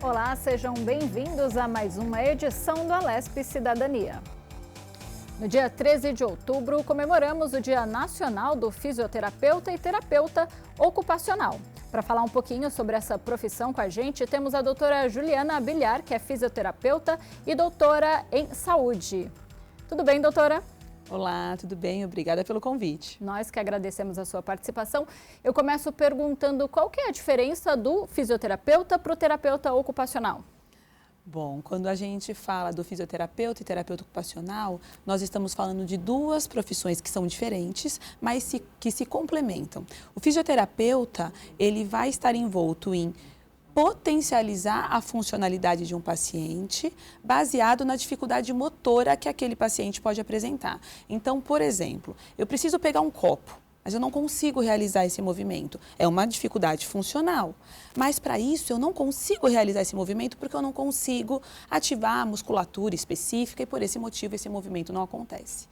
Olá, sejam bem-vindos a mais uma edição do Alesp Cidadania. No dia 13 de outubro, comemoramos o Dia Nacional do Fisioterapeuta e Terapeuta Ocupacional. Para falar um pouquinho sobre essa profissão com a gente, temos a doutora Juliana Abiliar, que é fisioterapeuta e doutora em saúde. Tudo bem, doutora? Olá, tudo bem? Obrigada pelo convite. Nós que agradecemos a sua participação. Eu começo perguntando qual que é a diferença do fisioterapeuta para o terapeuta ocupacional? Bom, quando a gente fala do fisioterapeuta e terapeuta ocupacional, nós estamos falando de duas profissões que são diferentes, mas que se complementam. O fisioterapeuta, ele vai estar envolto em potencializar a funcionalidade de um paciente baseado na dificuldade motora que aquele paciente pode apresentar. Então, por exemplo, eu preciso pegar um copo, mas eu não consigo realizar esse movimento. É uma dificuldade funcional. Mas para isso eu não consigo realizar esse movimento porque eu não consigo ativar a musculatura específica e por esse motivo esse movimento não acontece.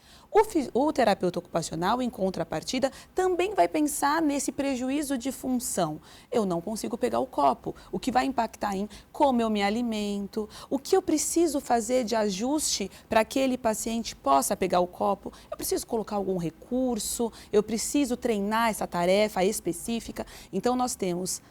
O terapeuta ocupacional, em contrapartida, também vai pensar nesse prejuízo de função. Eu não consigo pegar o copo, o que vai impactar em como eu me alimento, o que eu preciso fazer de ajuste para que aquele paciente possa pegar o copo. Eu preciso colocar algum recurso, eu preciso treinar essa tarefa específica. Então, nós temos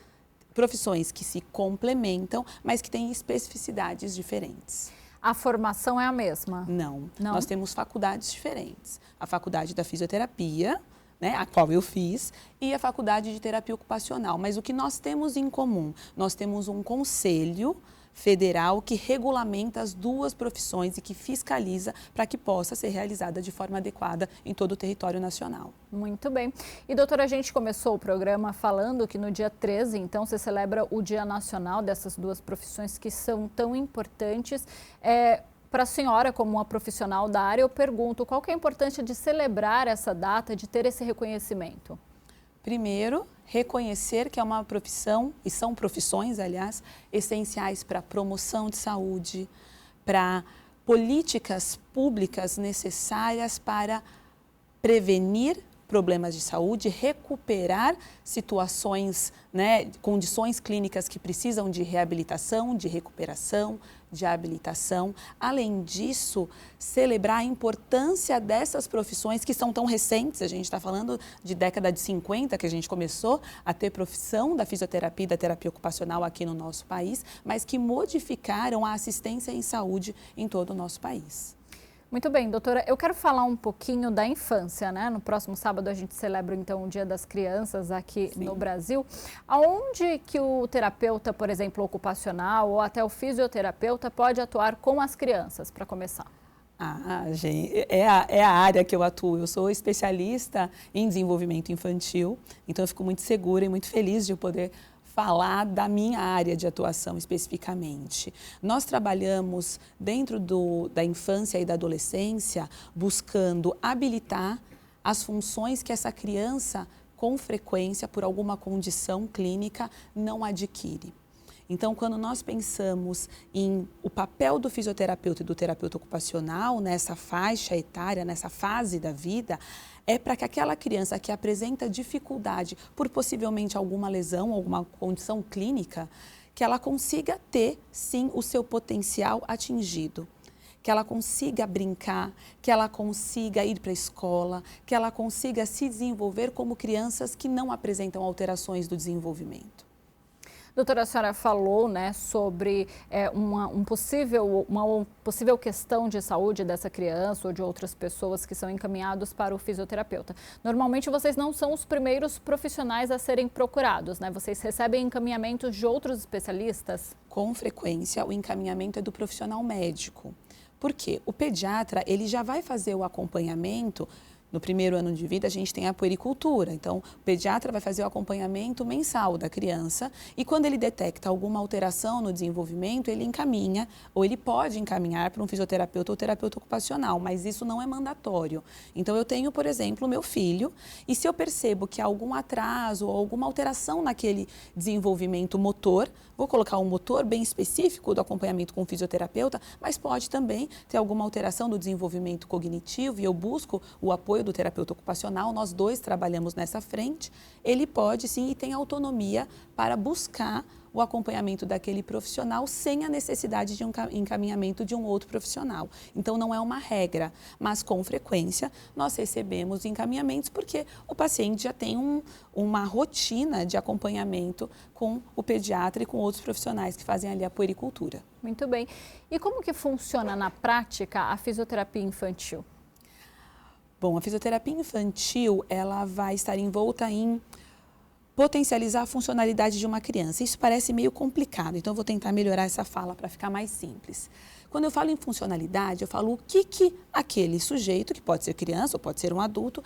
profissões que se complementam, mas que têm especificidades diferentes. A formação é a mesma? Não. Nós temos faculdades diferentes. A faculdade da fisioterapia, né, a qual eu fiz, e a faculdade de terapia ocupacional. Mas o que nós temos em comum? Nós temos um conselho federal que regulamenta as duas profissões e que fiscaliza para que possa ser realizada de forma adequada em todo o território nacional. Muito bem. E doutora, a gente começou o programa falando que no dia 13, então, se celebra o Dia Nacional dessas duas profissões que são tão importantes. Para a senhora, como uma profissional da área, eu pergunto, qual que é a importância de celebrar essa data, de ter esse reconhecimento? Primeiro, reconhecer que é uma profissão, e são profissões, aliás, essenciais para a promoção de saúde, para políticas públicas necessárias para prevenir problemas de saúde, recuperar situações, né, condições clínicas que precisam de reabilitação, de recuperação, de habilitação. Além disso, celebrar a importância dessas profissões que são tão recentes. A gente está falando de década de 50 que a gente começou a ter profissão da fisioterapia e da terapia ocupacional aqui no nosso país, mas que modificaram a assistência em saúde em todo o nosso país. Muito bem, doutora, eu quero falar um pouquinho da infância, né? No próximo sábado a gente celebra então o Dia das Crianças aqui no Brasil. Aonde que o terapeuta, por exemplo, ocupacional ou até o fisioterapeuta pode atuar com as crianças, para começar? Gente, é a área que eu atuo. Eu sou especialista em desenvolvimento infantil, então eu fico muito segura e muito feliz de poder falar da minha área de atuação especificamente. Nós trabalhamos dentro da infância e da adolescência buscando habilitar as funções que essa criança, com frequência, por alguma condição clínica, não adquire. Então, quando nós pensamos em o papel do fisioterapeuta e do terapeuta ocupacional nessa faixa etária, nessa fase da vida, é para que aquela criança que apresenta dificuldade por possivelmente alguma lesão, alguma condição clínica, que ela consiga ter, sim, o seu potencial atingido. Que ela consiga brincar, que ela consiga ir para a escola, que ela consiga se desenvolver como crianças que não apresentam alterações do desenvolvimento. Doutora, a senhora falou, né, sobre uma possível questão de saúde dessa criança ou de outras pessoas que são encaminhados para o fisioterapeuta. Normalmente vocês não são os primeiros profissionais a serem procurados, né? Vocês recebem encaminhamentos de outros especialistas? Com frequência, o encaminhamento é do profissional médico. Por quê? O pediatra, ele já vai fazer o acompanhamento. No primeiro ano de vida, a gente tem a puericultura. Então, o pediatra vai fazer o acompanhamento mensal da criança e quando ele detecta alguma alteração no desenvolvimento, ele encaminha ou ele pode encaminhar para um fisioterapeuta ou terapeuta ocupacional, mas isso não é mandatório. Então, eu tenho, por exemplo, o meu filho e se eu percebo que há algum atraso ou alguma alteração naquele desenvolvimento motor, vou colocar um motor bem específico do acompanhamento com o fisioterapeuta, mas pode também ter alguma alteração do desenvolvimento cognitivo e eu busco o apoio do terapeuta ocupacional, nós dois trabalhamos nessa frente, ele pode sim e tem autonomia para buscar o acompanhamento daquele profissional sem a necessidade de um encaminhamento de um outro profissional. Então, não é uma regra, mas com frequência nós recebemos encaminhamentos porque o paciente já tem uma rotina de acompanhamento com o pediatra e com outros profissionais que fazem ali a puericultura. Muito bem. E como que funciona na prática a fisioterapia infantil? Bom, a fisioterapia infantil, ela vai estar envolta em potencializar a funcionalidade de uma criança. Isso parece meio complicado, então eu vou tentar melhorar essa fala para ficar mais simples. Quando eu falo em funcionalidade, eu falo o que aquele sujeito, que pode ser criança ou pode ser um adulto,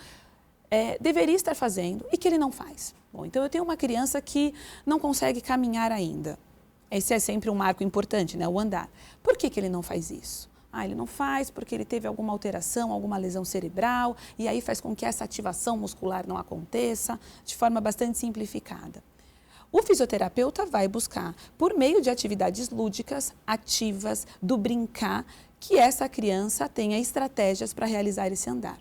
deveria estar fazendo e que ele não faz. Bom, então eu tenho uma criança que não consegue caminhar ainda. Esse é sempre um marco importante, né? O andar. Por que ele não faz isso? Ele não faz porque ele teve alguma alteração, alguma lesão cerebral, e aí faz com que essa ativação muscular não aconteça, de forma bastante simplificada. O fisioterapeuta vai buscar, por meio de atividades lúdicas, ativas, do brincar, que essa criança tenha estratégias para realizar esse andar.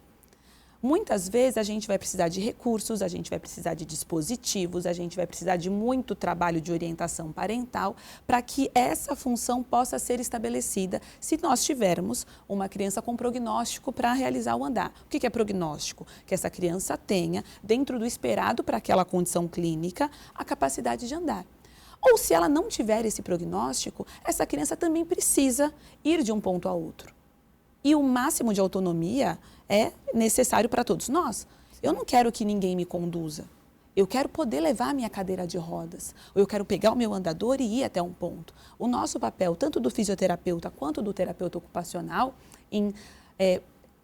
Muitas vezes a gente vai precisar de recursos, a gente vai precisar de dispositivos, a gente vai precisar de muito trabalho de orientação parental para que essa função possa ser estabelecida se nós tivermos uma criança com prognóstico para realizar o andar. O que é prognóstico? Que essa criança tenha, dentro do esperado para aquela condição clínica, a capacidade de andar. Ou se ela não tiver esse prognóstico, essa criança também precisa ir de um ponto a outro. E o máximo de autonomia é necessário para todos nós. Eu não quero que ninguém me conduza. Eu quero poder levar a minha cadeira de rodas. Ou eu quero pegar o meu andador e ir até um ponto. O nosso papel, tanto do fisioterapeuta quanto do terapeuta ocupacional, em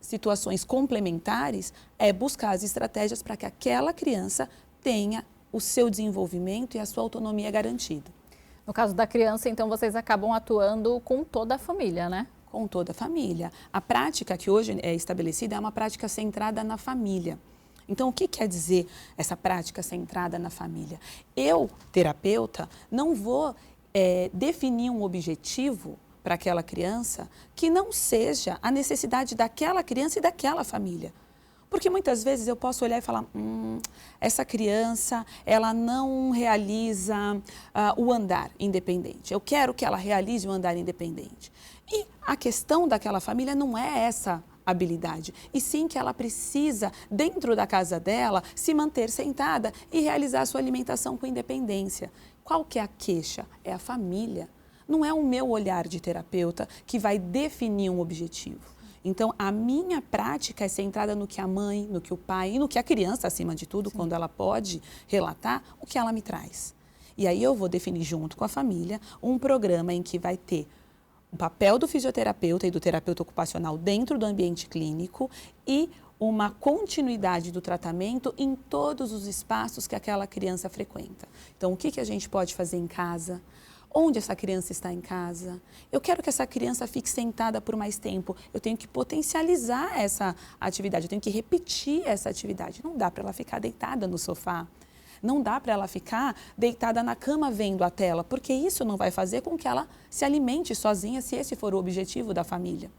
situações complementares, é buscar as estratégias para que aquela criança tenha o seu desenvolvimento e a sua autonomia garantida. No caso da criança, então, vocês acabam atuando com toda a família, né? Com toda a família. A prática que hoje é estabelecida é uma prática centrada na família. Então, o que quer dizer essa prática centrada na família? Eu, terapeuta, não vou definir um objetivo para aquela criança que não seja a necessidade daquela criança e daquela família. Porque muitas vezes eu posso olhar e falar, essa criança, ela não realiza o andar independente. Eu quero que ela realize o andar independente. E a questão daquela família não é essa habilidade, e sim que ela precisa, dentro da casa dela, se manter sentada e realizar a sua alimentação com independência. Qual que é a queixa? É a família. Não é o meu olhar de terapeuta que vai definir um objetivo. Então, a minha prática é centrada no que a mãe, no que o pai e no que a criança, acima de tudo, quando ela pode relatar, o que ela me traz. E aí eu vou definir junto com a família um programa em que vai ter o papel do fisioterapeuta e do terapeuta ocupacional dentro do ambiente clínico e uma continuidade do tratamento em todos os espaços que aquela criança frequenta. Então, o que a gente pode fazer em casa? Onde essa criança está em casa? Eu quero que essa criança fique sentada por mais tempo. Eu tenho que potencializar essa atividade, eu tenho que repetir essa atividade. Não dá para ela ficar deitada no sofá. Não dá para ela ficar deitada na cama vendo a tela, porque isso não vai fazer com que ela se alimente sozinha, se esse for o objetivo da família.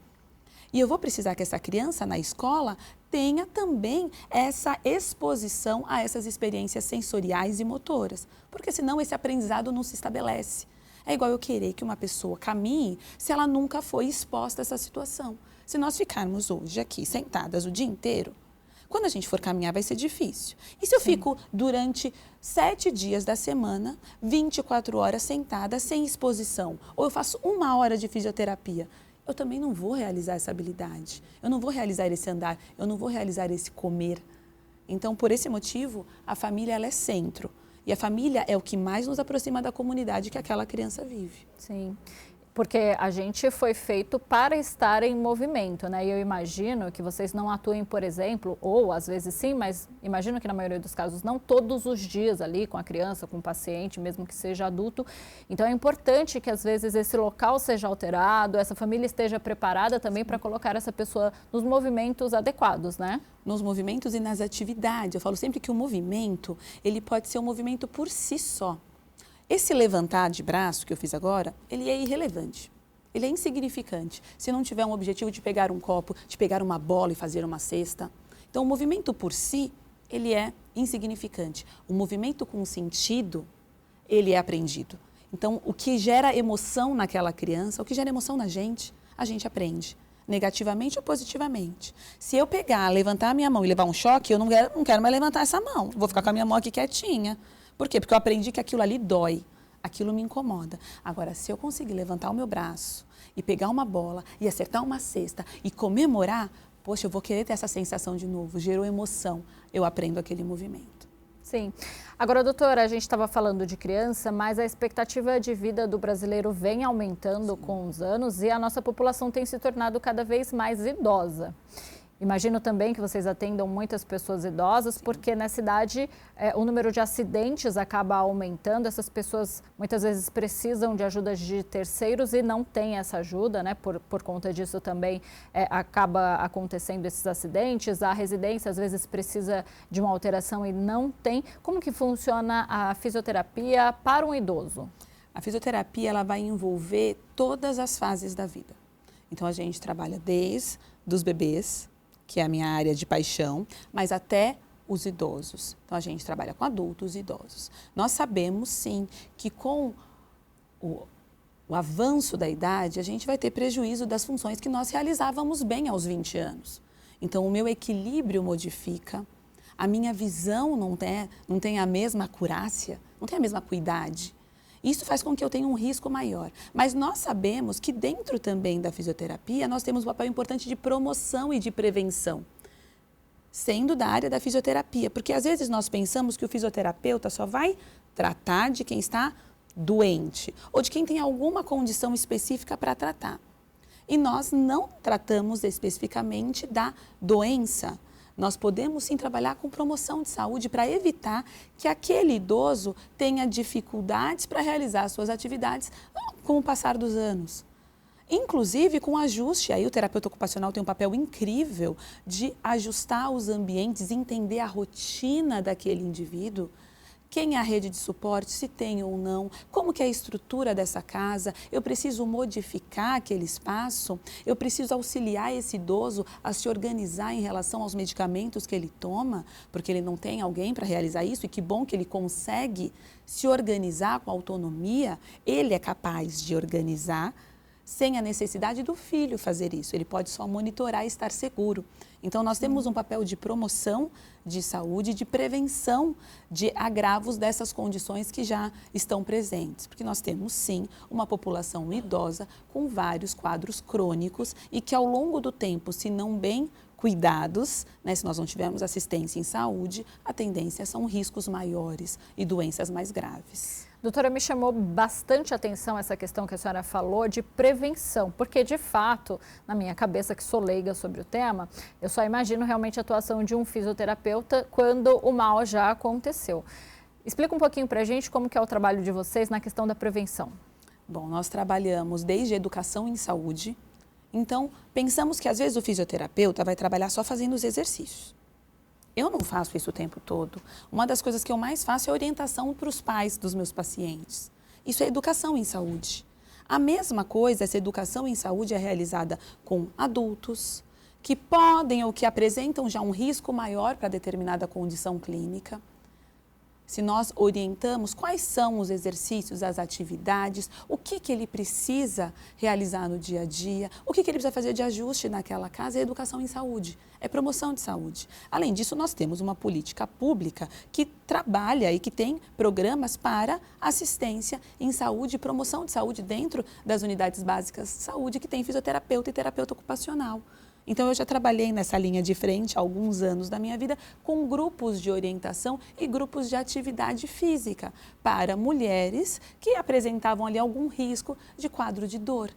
E eu vou precisar que essa criança na escola tenha também essa exposição a essas experiências sensoriais e motoras, porque senão esse aprendizado não se estabelece. É igual eu querer que uma pessoa caminhe se ela nunca foi exposta a essa situação. Se nós ficarmos hoje aqui sentadas o dia inteiro, quando a gente for caminhar vai ser difícil. E se eu fico durante 7 dias da semana, 24 horas sentada, sem exposição, ou eu faço 1 hora de fisioterapia, eu também não vou realizar essa habilidade. Eu não vou realizar esse andar, eu não vou realizar esse comer. Então, por esse motivo, a família ela é centro. E a família é o que mais nos aproxima da comunidade que aquela criança vive. Sim. Porque a gente foi feito para estar em movimento, né? E eu imagino que vocês não atuem, por exemplo, ou às vezes sim, mas imagino que na maioria dos casos não todos os dias ali com a criança, com o paciente, mesmo que seja adulto. Então é importante que às vezes esse local seja alterado, essa família esteja preparada também para colocar essa pessoa nos movimentos adequados, né? Nos movimentos e nas atividades. Eu falo sempre que o movimento, ele pode ser um movimento por si só. Esse levantar de braço que eu fiz agora, ele é irrelevante, ele é insignificante, se não tiver um objetivo de pegar um copo, de pegar uma bola e fazer uma cesta. Então, o movimento por si, ele é insignificante. O movimento com sentido, ele é aprendido. Então, o que gera emoção naquela criança, o que gera emoção na gente, a gente aprende. Negativamente ou positivamente. Se eu pegar, levantar a minha mão e levar um choque, eu não quero mais levantar essa mão. Vou ficar com a minha mão aqui quietinha. Por quê? Porque eu aprendi que aquilo ali dói. Aquilo me incomoda. Agora, se eu conseguir levantar o meu braço e pegar uma bola e acertar uma cesta e comemorar, poxa, eu vou querer ter essa sensação de novo. Gerou emoção. Eu aprendo aquele movimento. Sim. Agora, doutora, a gente estava falando de criança, mas a expectativa de vida do brasileiro vem aumentando com os anos e a nossa população tem se tornado cada vez mais idosa. Imagino também que vocês atendam muitas pessoas idosas, porque na cidade o número de acidentes acaba aumentando. Essas pessoas muitas vezes precisam de ajuda de terceiros e não têm essa ajuda, né? Por conta disso também acaba acontecendo esses acidentes. A residência às vezes precisa de uma alteração e não tem. Como que funciona a fisioterapia para um idoso? A fisioterapia ela vai envolver todas as fases da vida. Então a gente trabalha desde os bebês, que é a minha área de paixão, mas até os idosos. Então, a gente trabalha com adultos e idosos. Nós sabemos, sim, que com o avanço da idade, a gente vai ter prejuízo das funções que nós realizávamos bem aos 20 anos. Então, o meu equilíbrio modifica, a minha visão não tem a mesma acurácia, não tem a mesma acuidade. Isso faz com que eu tenha um risco maior. Mas nós sabemos que dentro também da fisioterapia, nós temos um papel importante de promoção e de prevenção, sendo da área da fisioterapia. Porque às vezes nós pensamos que o fisioterapeuta só vai tratar de quem está doente ou de quem tem alguma condição específica para tratar. E nós não tratamos especificamente da doença. Nós podemos sim trabalhar com promoção de saúde para evitar que aquele idoso tenha dificuldades para realizar suas atividades com o passar dos anos. Inclusive com ajuste, aí o terapeuta ocupacional tem um papel incrível de ajustar os ambientes, entender a rotina daquele indivíduo. Quem é a rede de suporte, se tem ou não, como que é a estrutura dessa casa, eu preciso modificar aquele espaço, eu preciso auxiliar esse idoso a se organizar em relação aos medicamentos que ele toma, porque ele não tem alguém para realizar isso e que bom que ele consegue se organizar com autonomia, ele é capaz de organizar sem a necessidade do filho fazer isso, ele pode só monitorar e estar seguro. Então, nós temos um papel de promoção de saúde, de prevenção de agravos dessas condições que já estão presentes. Porque nós temos, sim, uma população idosa com vários quadros crônicos e que, ao longo do tempo, se não bem cuidados, né, se nós não tivermos assistência em saúde, a tendência são riscos maiores e doenças mais graves. Doutora, me chamou bastante atenção essa questão que a senhora falou de prevenção, porque de fato, na minha cabeça, que sou leiga sobre o tema, eu só imagino realmente a atuação de um fisioterapeuta quando o mal já aconteceu. Explica um pouquinho para a gente como que é o trabalho de vocês na questão da prevenção. Bom, nós trabalhamos desde educação em saúde, então pensamos que às vezes o fisioterapeuta vai trabalhar só fazendo os exercícios. Eu não faço isso o tempo todo. Uma das coisas que eu mais faço é orientação para os pais dos meus pacientes. Isso é educação em saúde. A mesma coisa, essa educação em saúde é realizada com adultos que podem ou que apresentam já um risco maior para determinada condição clínica. Se nós orientamos quais são os exercícios, as atividades, o que ele precisa realizar no dia a dia, o que ele precisa fazer de ajuste naquela casa, é educação em saúde, é promoção de saúde. Além disso, nós temos uma política pública que trabalha e que tem programas para assistência em saúde e promoção de saúde dentro das unidades básicas de saúde, que tem fisioterapeuta e terapeuta ocupacional. Então, eu já trabalhei nessa linha de frente há alguns anos da minha vida com grupos de orientação e grupos de atividade física para mulheres que apresentavam ali algum risco de quadro de dor.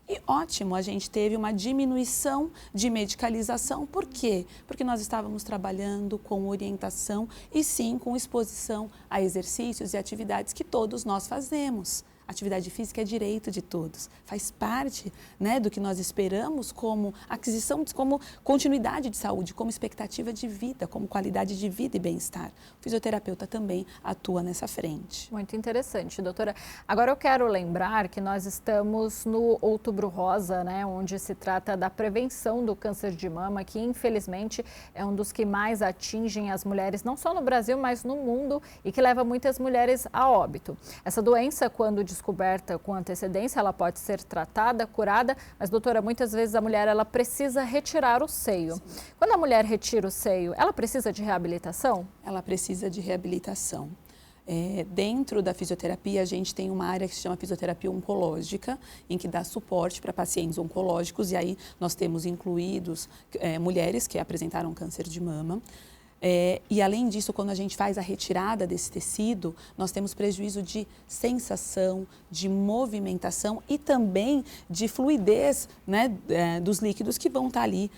E ótimo, a gente teve uma diminuição de medicalização. Por quê? Porque nós estávamos trabalhando com orientação e sim com exposição a exercícios e atividades que todos nós fazemos. Atividade física é direito de todos, faz parte, né, do que nós esperamos como aquisição, como continuidade de saúde, como expectativa de vida, como qualidade de vida e bem-estar. O fisioterapeuta também atua nessa frente. Muito interessante, doutora. Agora eu quero lembrar que nós estamos no Outubro Rosa, né, onde se trata da prevenção do câncer de mama, que infelizmente é um dos que mais atingem as mulheres, não só no Brasil, mas no mundo, e que leva muitas mulheres a óbito. Essa doença, quando descoberta com antecedência, ela pode ser tratada, curada, mas doutora, muitas vezes a mulher ela precisa retirar o seio. Sim. Quando a mulher retira o seio, ela precisa de reabilitação? Ela precisa de reabilitação. Dentro da fisioterapia, a gente tem uma área que se chama fisioterapia oncológica, em que dá suporte para pacientes oncológicos, e aí nós temos incluídos mulheres que apresentaram câncer de mama. E além disso, quando a gente faz a retirada desse tecido, nós temos prejuízo de sensação, de movimentação e também de fluidez, né, dos líquidos que vão estar ali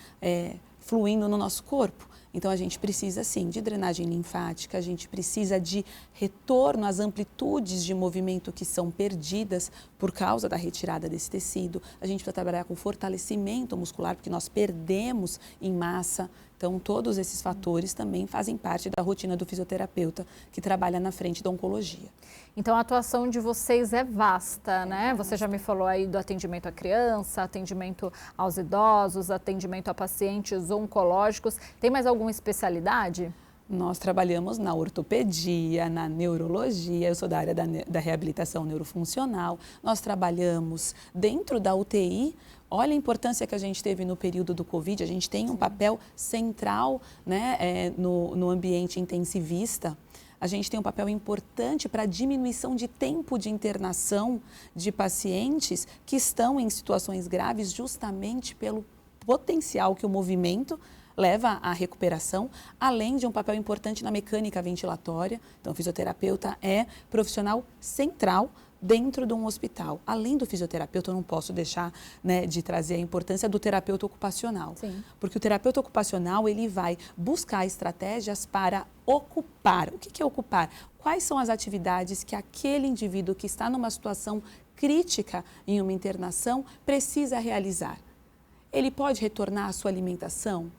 fluindo no nosso corpo. Então, a gente precisa, sim, de drenagem linfática, a gente precisa de retorno às amplitudes de movimento que são perdidas por causa da retirada desse tecido. A gente precisa trabalhar com fortalecimento muscular, porque nós perdemos em massa. Então, todos esses fatores também fazem parte da rotina do fisioterapeuta que trabalha na frente da oncologia. Então, a atuação de vocês é vasta, né? Você já me falou aí do atendimento à criança, atendimento aos idosos, atendimento a pacientes oncológicos. Tem mais alguma especialidade? Nós trabalhamos na ortopedia, na neurologia, eu sou da área da reabilitação neurofuncional. Nós trabalhamos dentro da UTI. Olha a importância que a gente teve no período do Covid, a gente tem um papel central, né, no ambiente intensivista. A gente tem um papel importante para a diminuição de tempo de internação de pacientes que estão em situações graves justamente pelo potencial que o movimento leva à recuperação, além de um papel importante na mecânica ventilatória. Então, o fisioterapeuta é profissional central dentro de um hospital. Além do fisioterapeuta, eu não posso deixar, né, de trazer a importância do terapeuta ocupacional. Sim. Porque o terapeuta ocupacional, ele vai buscar estratégias para ocupar. O que é ocupar? Quais são as atividades que aquele indivíduo que está numa situação crítica em uma internação precisa realizar? Ele pode retornar à sua alimentação?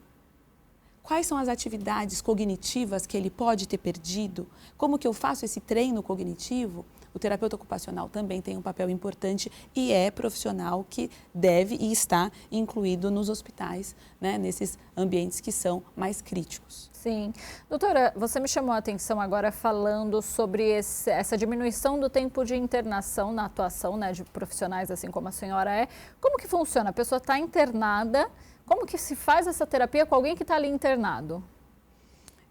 Quais são as atividades cognitivas que ele pode ter perdido? Como que eu faço esse treino cognitivo? O terapeuta ocupacional também tem um papel importante e é profissional que deve e está incluído nos hospitais, né, nesses ambientes que são mais críticos. Sim. Doutora, você me chamou a atenção agora falando sobre essa diminuição do tempo de internação na atuação, né, de profissionais assim como a senhora é. Como que funciona? A pessoa está internada, como que se faz essa terapia com alguém que está ali internado?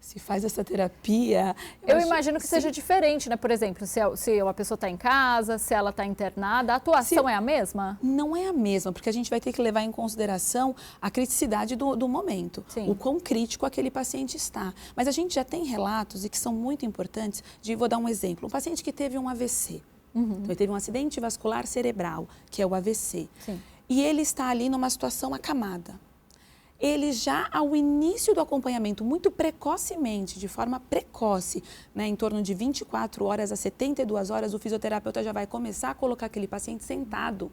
Se faz essa terapia... Eu imagino que seja diferente, né? Por exemplo, se uma pessoa está em casa, se ela está internada, a atuação é a mesma? Não é a mesma, porque a gente vai ter que levar em consideração a criticidade do momento, Sim. O quão crítico aquele paciente está. Mas a gente já tem relatos, e que são muito importantes, vou dar um exemplo, um paciente que teve um AVC, então ele teve um acidente vascular cerebral, que é o AVC, Sim. E ele está ali numa situação acamada. Ele já, ao início do acompanhamento, muito precocemente, de forma precoce, né, em torno de 24 horas a 72 horas, o fisioterapeuta já vai começar a colocar aquele paciente sentado.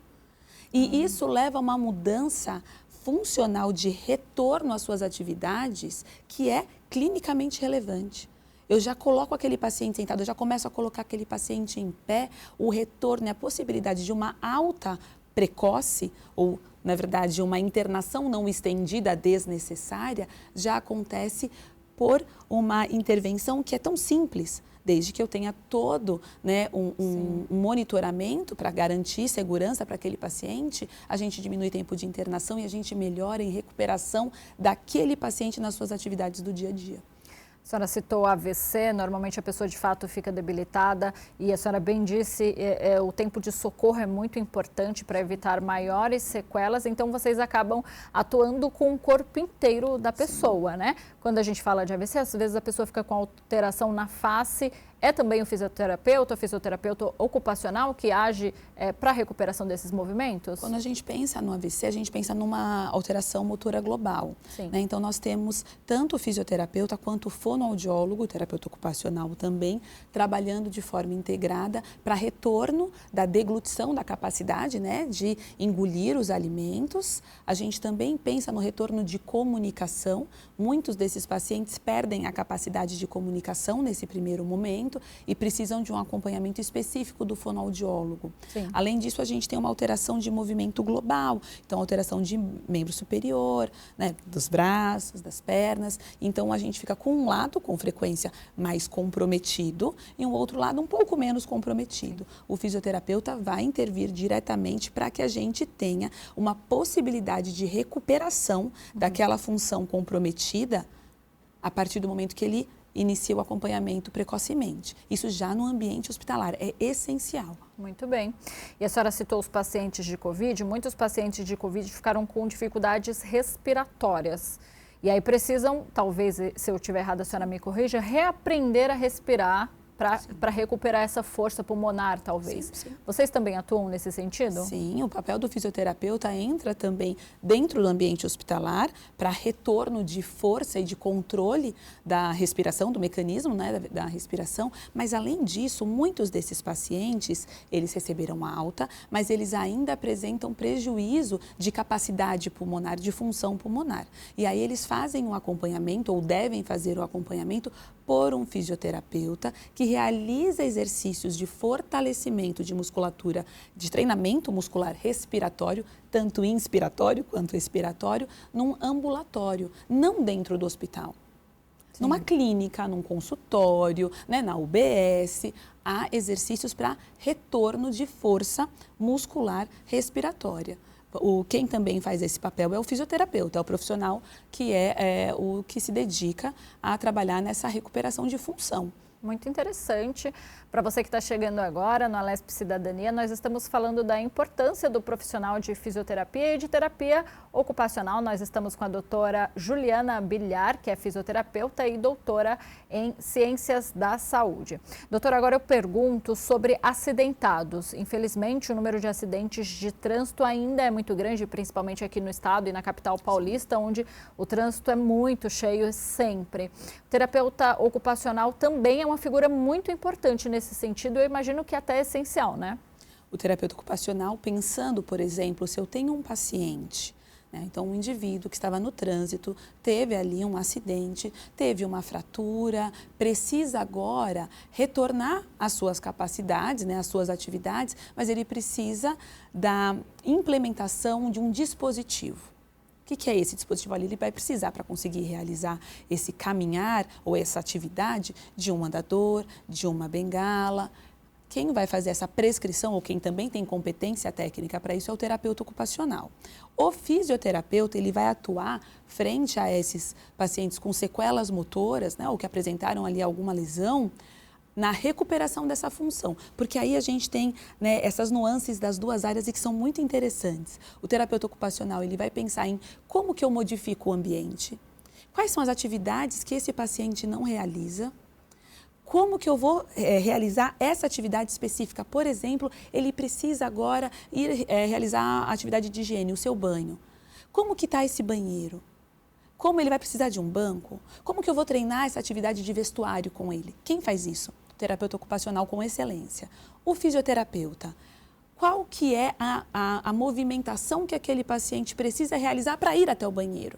E isso leva a uma mudança funcional de retorno às suas atividades que é clinicamente relevante. Eu já coloco aquele paciente sentado, eu já começo a colocar aquele paciente em pé, o retorno e a possibilidade de uma alta precoce ou, na verdade, uma internação não estendida desnecessária já acontece por uma intervenção que é tão simples, desde que eu tenha todo, né, um monitoramento para garantir segurança para aquele paciente, a gente diminui o tempo de internação e a gente melhora em recuperação daquele paciente nas suas atividades do dia a dia. A senhora citou AVC, normalmente a pessoa de fato fica debilitada e a senhora bem disse, o tempo de socorro é muito importante para evitar maiores sequelas, então vocês acabam atuando com o corpo inteiro da pessoa, né? Quando a gente fala de AVC, às vezes a pessoa fica com alteração na face, é também o fisioterapeuta ocupacional que age para a recuperação desses movimentos? Quando a gente pensa no AVC, a gente pensa numa alteração motora global. Né? Então, nós temos tanto o fisioterapeuta quanto o fonoaudiólogo, o terapeuta ocupacional também, trabalhando de forma integrada para retorno da deglutição da capacidade, né, de engolir os alimentos. A gente também pensa no retorno de comunicação. Muitos desses pacientes perdem a capacidade de comunicação nesse primeiro momento e precisam de um acompanhamento específico do fonoaudiólogo. Além disso, a gente tem uma alteração de movimento global, então alteração de membro superior, né, dos braços, das pernas. Então, a gente fica com um lado, com frequência, mais comprometido e um outro lado um pouco menos comprometido. O fisioterapeuta vai intervir diretamente para que a gente tenha uma possibilidade de recuperação daquela função comprometida a partir do momento que ele inicia o acompanhamento precocemente. Isso já no ambiente hospitalar é essencial. Muito bem. E a senhora citou os pacientes de Covid. Muitos pacientes de Covid ficaram com dificuldades respiratórias. E aí precisam, talvez, se eu estiver errada, a senhora me corrija, reaprender a respirar para recuperar essa força pulmonar, talvez. Sim. Vocês também atuam nesse sentido? Sim, o papel do fisioterapeuta entra também dentro do ambiente hospitalar para retorno de força e de controle da respiração, do mecanismo, né, da respiração. Mas, além disso, muitos desses pacientes, eles receberam alta, mas eles ainda apresentam prejuízo de capacidade pulmonar, de função pulmonar. E aí eles fazem um acompanhamento, ou devem fazer o acompanhamento, por um fisioterapeuta que realiza exercícios de fortalecimento de musculatura, de treinamento muscular respiratório, tanto inspiratório quanto expiratório, num ambulatório, não dentro do hospital. Numa clínica, num consultório, né, na UBS, há exercícios para retorno de força muscular respiratória. Quem também faz esse papel é o fisioterapeuta, é o profissional que é o que se dedica a trabalhar nessa recuperação de função. Muito interessante. Para você que está chegando agora no Alesp Cidadania, nós estamos falando da importância do profissional de fisioterapia e de terapia ocupacional. Nós estamos com a doutora Juliana Bilhar, que é fisioterapeuta e doutora em Ciências da Saúde. Doutora, agora eu pergunto sobre acidentados. Infelizmente, o número de acidentes de trânsito ainda é muito grande, principalmente aqui no estado e na capital paulista, onde o trânsito é muito cheio sempre. O terapeuta ocupacional também é uma figura muito importante nesse sentido, eu imagino que até é essencial, né? O terapeuta ocupacional, pensando, por exemplo, se eu tenho um paciente, né, então um indivíduo que estava no trânsito, teve ali um acidente, teve uma fratura, precisa agora retornar às suas capacidades, né, às suas atividades, mas ele precisa da implementação de um dispositivo. O que é esse dispositivo ali? Ele vai precisar, para conseguir realizar esse caminhar ou essa atividade, de um andador, de uma bengala. Quem vai fazer essa prescrição, ou quem também tem competência técnica para isso, é o terapeuta ocupacional. O fisioterapeuta, ele vai atuar frente a esses pacientes com sequelas motoras, né, ou que apresentaram ali alguma lesão, na recuperação dessa função, porque aí a gente tem, né, essas nuances das duas áreas e que são muito interessantes. O terapeuta ocupacional, ele vai pensar em como que eu modifico o ambiente, quais são as atividades que esse paciente não realiza, como que eu vou realizar essa atividade específica. Por exemplo, ele precisa agora ir realizar a atividade de higiene, o seu banho. Como que está esse banheiro? Como ele vai precisar de um banco? Como que eu vou treinar essa atividade de vestuário com ele? Quem faz isso? O terapeuta ocupacional com excelência. O fisioterapeuta. Qual que é a movimentação que aquele paciente precisa realizar para ir até o banheiro?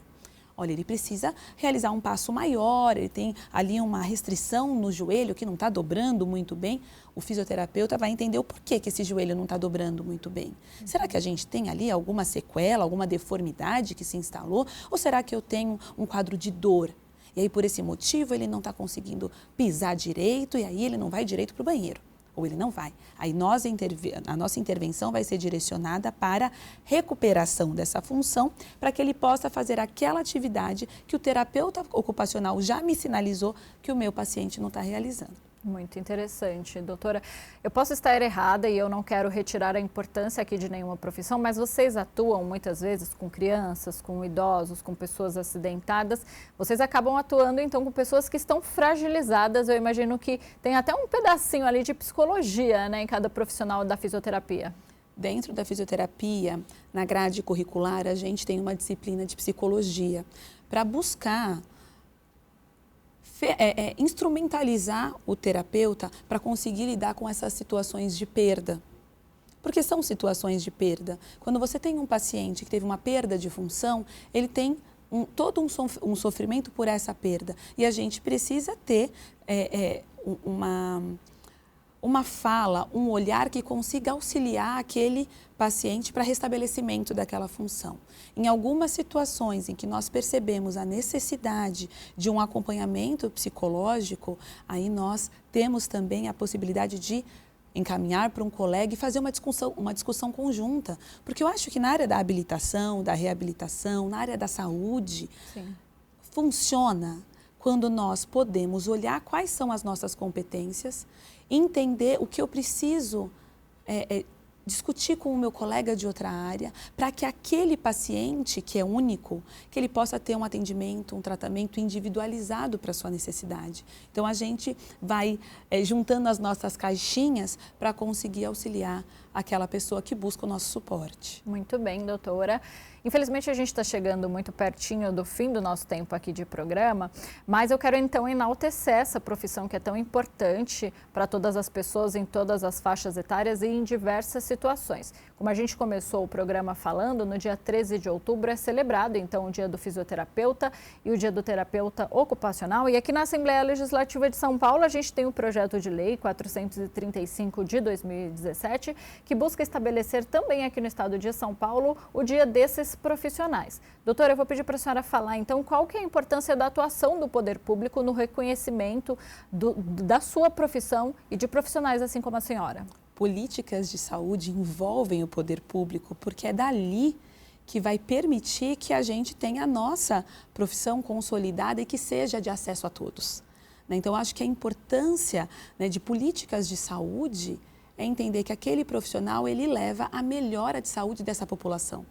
Olha, ele precisa realizar um passo maior, ele tem ali uma restrição no joelho que não está dobrando muito bem. O fisioterapeuta vai entender o porquê que esse joelho não está dobrando muito bem. Será que a gente tem ali alguma sequela, alguma deformidade que se instalou? Ou será que eu tenho um quadro de dor? E aí, por esse motivo, ele não está conseguindo pisar direito e aí ele não vai direito para o banheiro. Ou ele não vai. Aí a nossa intervenção vai ser direcionada para recuperação dessa função, para que ele possa fazer aquela atividade que o terapeuta ocupacional já me sinalizou que o meu paciente não está realizando. Muito interessante, doutora. Eu posso estar errada e eu não quero retirar a importância aqui de nenhuma profissão, mas vocês atuam muitas vezes com crianças, com idosos, com pessoas acidentadas. Vocês acabam atuando então com pessoas que estão fragilizadas. Eu imagino que tem até um pedacinho ali de psicologia, né, em cada profissional da fisioterapia. Dentro da fisioterapia, na grade curricular, a gente tem uma disciplina de psicologia para buscar instrumentalizar o terapeuta para conseguir lidar com essas situações de perda. Porque são situações de perda. Quando você tem um paciente que teve uma perda de função, ele tem todo um sofrimento por essa perda. E a gente precisa ter uma fala, um olhar que consiga auxiliar aquele paciente para restabelecimento daquela função. Em algumas situações em que nós percebemos a necessidade de um acompanhamento psicológico, aí nós temos também a possibilidade de encaminhar para um colega e fazer uma discussão conjunta. Porque eu acho que na área da habilitação, da reabilitação, na área da saúde, sim, funciona quando nós podemos olhar quais são as nossas competências, entender o que eu preciso discutir com o meu colega de outra área, para que aquele paciente, que é único, que ele possa ter um atendimento, um tratamento individualizado para a sua necessidade. Então, a gente vai juntando as nossas caixinhas para conseguir auxiliar aquela pessoa que busca o nosso suporte. Muito bem, doutora. Infelizmente, a gente está chegando muito pertinho do fim do nosso tempo aqui de programa, mas eu quero então enaltecer essa profissão que é tão importante para todas as pessoas em todas as faixas etárias e em diversas situações. Como a gente começou o programa falando, no dia 13 de outubro é celebrado então o Dia do Fisioterapeuta e o Dia do Terapeuta Ocupacional. E aqui na Assembleia Legislativa de São Paulo a gente tem o projeto de lei 435 de 2017, que busca estabelecer também aqui no estado de São Paulo o dia desses profissionais. Doutora, eu vou pedir para a senhora falar então qual que é a importância da atuação do poder público no reconhecimento da sua profissão e de profissionais assim como a senhora. Políticas de saúde envolvem o poder público porque é dali que vai permitir que a gente tenha a nossa profissão consolidada e que seja de acesso a todos. Então, acho que a importância de políticas de saúde é entender que aquele profissional ele leva a melhora de saúde dessa população.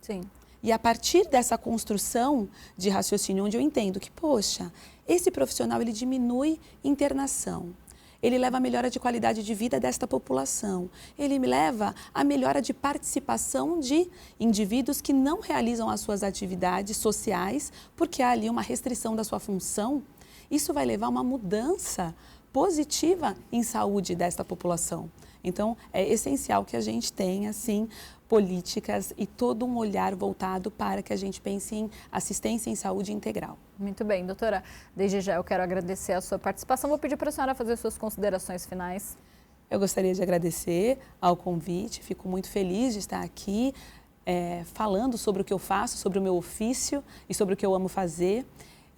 Sim. E a partir dessa construção de raciocínio, onde eu entendo que, poxa, esse profissional ele diminui internação, ele leva a melhora de qualidade de vida desta população, ele me leva a melhora de participação de indivíduos que não realizam as suas atividades sociais, porque há ali uma restrição da sua função. Isso vai levar a uma mudança positiva em saúde desta população. Então, é essencial que a gente tenha, assim, políticas e todo um olhar voltado para que a gente pense em assistência em saúde integral. Muito bem, doutora. Desde já eu quero agradecer a sua participação. Vou pedir para a senhora fazer suas considerações finais. Eu gostaria de agradecer ao convite. Fico muito feliz de estar aqui falando sobre o que eu faço, sobre o meu ofício e sobre o que eu amo fazer.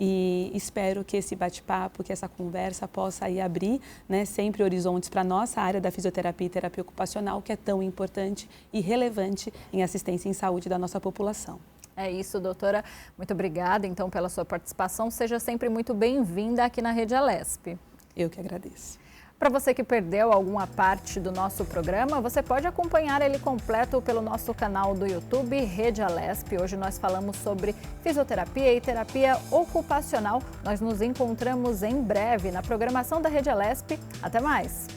E espero que esse bate-papo, que essa conversa possa aí abrir sempre horizontes para a nossa área da fisioterapia e terapia ocupacional, que é tão importante e relevante em assistência em saúde da nossa população. É isso, doutora. Muito obrigada, então, pela sua participação. Seja sempre muito bem-vinda aqui na Rede Alesp. Eu que agradeço. Para você que perdeu alguma parte do nosso programa, você pode acompanhar ele completo pelo nosso canal do YouTube, Rede Alesp. Hoje nós falamos sobre fisioterapia e terapia ocupacional. Nós nos encontramos em breve na programação da Rede Alesp. Até mais!